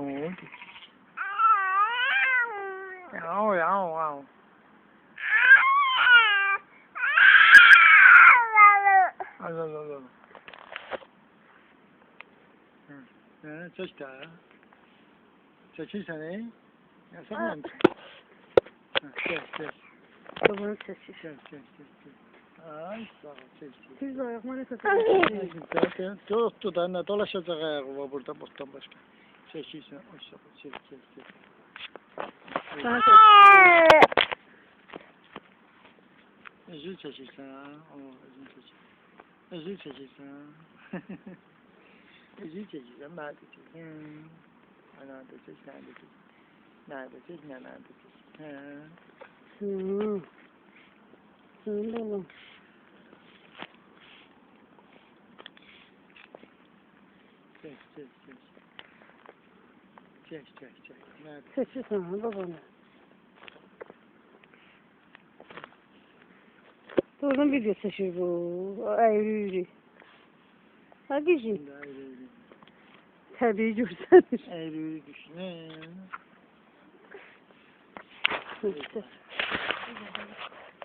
oldu? Yav yav yav. Al al al al. Çek daha. Çekilsen ey. Yasak mı? Çek. Babanın sesi. Çek. Ay sağ ol çek. Siz ayakma ne kadar? Tuttu da ne dolaşacak ayağı var burada bottan başka. Çekilsen aşağı çek. Sana çek. Özür çekilsen ha. Özür çekilsen ha. Özür çekilsen nerede çek? Nerede çek? Nerede çek? Oğlum. Çek. Nerede? Sesi sana babanı. Oradan video seçiyor bu. Eğri. Hadi ki. Şimdi ayrı. Tabii görsenir. Eğri düşün. İşte.